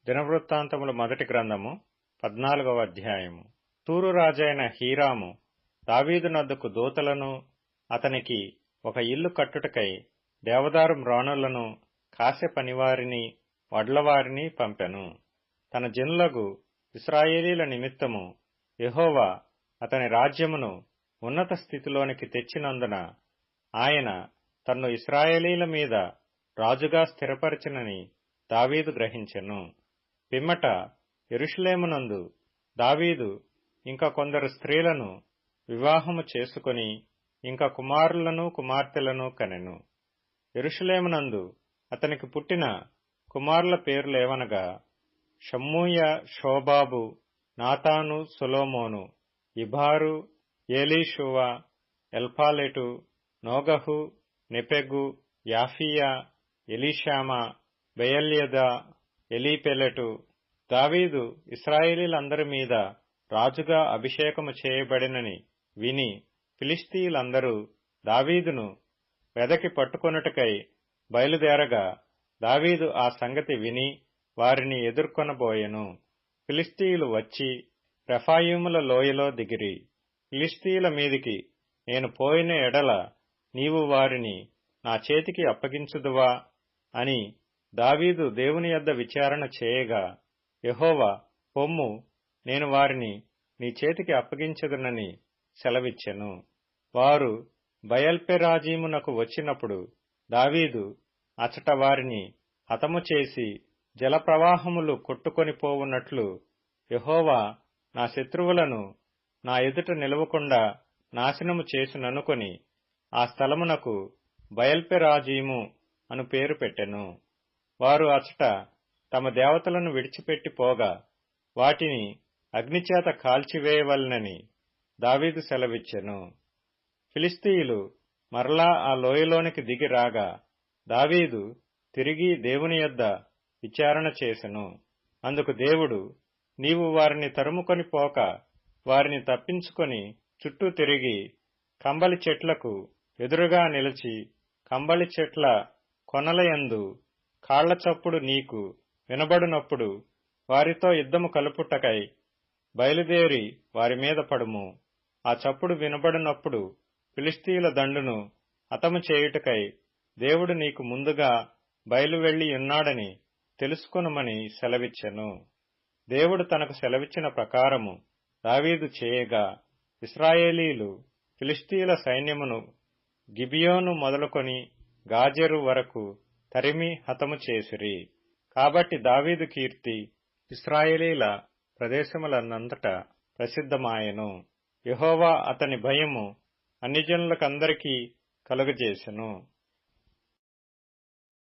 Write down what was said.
దినవృత్తాంతముల మొదటి గ్రంథము 14వ అధ్యాయము. తూరు రాజైన హీరాము దావీదునొద్దకు దూతలను అతనికి ఒక ఇల్లు కట్టుటకై దేవదారు మ్రాణులను కాసె పనివారిని వడ్లవారిని పంపెను. తన జనులగు ఇశ్రాయేలీల నిమిత్తము యెహోవా అతని రాజ్యమును ఉన్నత స్థితిలోనికి తెచ్చినందున ఆయన తన్ను ఇశ్రాయేలీల మీద రాజుగా స్థిరపరచినని దావీదు గ్రహించెను. పిమ్మట యెరూషలేమునందు దావీదు ఇంకా కొందరు స్త్రీలను వివాహము చేసుకొని ఇంకా కుమారులను కుమార్తెలను కనెను. యెరూషలేమునందు అతనికి పుట్టిన కుమారుల పేర్లేవనగా షమ్మూయ, షోబాబు, నాతాను, సొలొమోను, ఇబారు, ఏలీషూవ, ఎల్పాలెటు, నోగహు, నెపెగు, యాఫీయా, ఎలీషామా, బెయల్యదా, ఎలీపెలెటు. దావీదు ఇశ్రాయేలీలందరి మీద రాజుగా అభిషేకము చేయబడినని విని ఫిలిష్తీయులందరూ దావీదును వెదకి పట్టుకొనుటకై బయలుదేరగా దావీదు ఆ సంగతి విని వారిని ఎదుర్కొనబోయెను. ఫిలిష్తీయులు వచ్చి రెఫాయీముల లోయలో దిగిరి. ఫిలిష్తీయుల మీదికి నేను పోయిన ఎడల నీవు వారిని నా చేతికి అప్పగించుదువా అని దావీదు దేవుని యొద్ద విచారణ చేయగా, యెహోవా పొమ్ము, నేను వారిని నీ చేతికి అప్పగించదునని సెలవిచ్చెను. వారు బయల్పెరాజీమునకు వచ్చినప్పుడు దావీదు అచట వారిని హతము చేసి జలప్రవాహములు కొట్టుకొని పోవున్నట్లు యెహోవా నా శత్రువులను నా ఎదుట నిలవకుండా నాశనము చేసుననుకొని ఆ స్థలమునకు బయల్పెరాజీము అను పేరు పెట్టెను. వారు అచట తమ దేవతలను విడిచిపెట్టి పోగా వాటిని అగ్నిచేత కాల్చివేయవలెనని దావీదు సెలవిచ్చెను. ఫిలిష్తీయులు మరలా ఆ లోయలోనికి దిగి రాగా దావీదు తిరిగి దేవుని యొద్ద విచారణ చేసెను. అందుకు దేవుడు, నీవు వారిని తరుముకొని పోక వారిని తప్పించుకొని చుట్టూ తిరిగి కంబలి చెట్లకు ఎదురుగా నిలిచి కంబలి చెట్ల కొనలయందు కాళ్ల చప్పుడు నీకు వినబడినప్పుడు వారితో యుద్ధము కలుపుటకై బయలుదేరి వారి మీద పడుము. ఆ చప్పుడు వినబడినప్పుడు ఫిలిష్తీయుల దండును హతము చేయుటకై దేవుడు నీకు ముందుగా బయలువెళ్లి ఉన్నాడని తెలుసుకొనుమని సెలవిచ్చెను. దేవుడు తనకు సెలవిచ్చిన ప్రకారము దావీదు చేయగా ఇశ్రాయేలీలు ఫిలిష్తీయుల సైన్యమును గిబియోను మొదలుకొని గాజెరు వరకు తరిమి హతము చేసిరి. కాబట్టి దావీదు కీర్తి ఇశ్రాయేలీల ప్రదేశములనంతటా ప్రసిద్ధమాయెను. యెహోవా అతని భయము అన్యజనులకందరికీ కలుగజేసెను.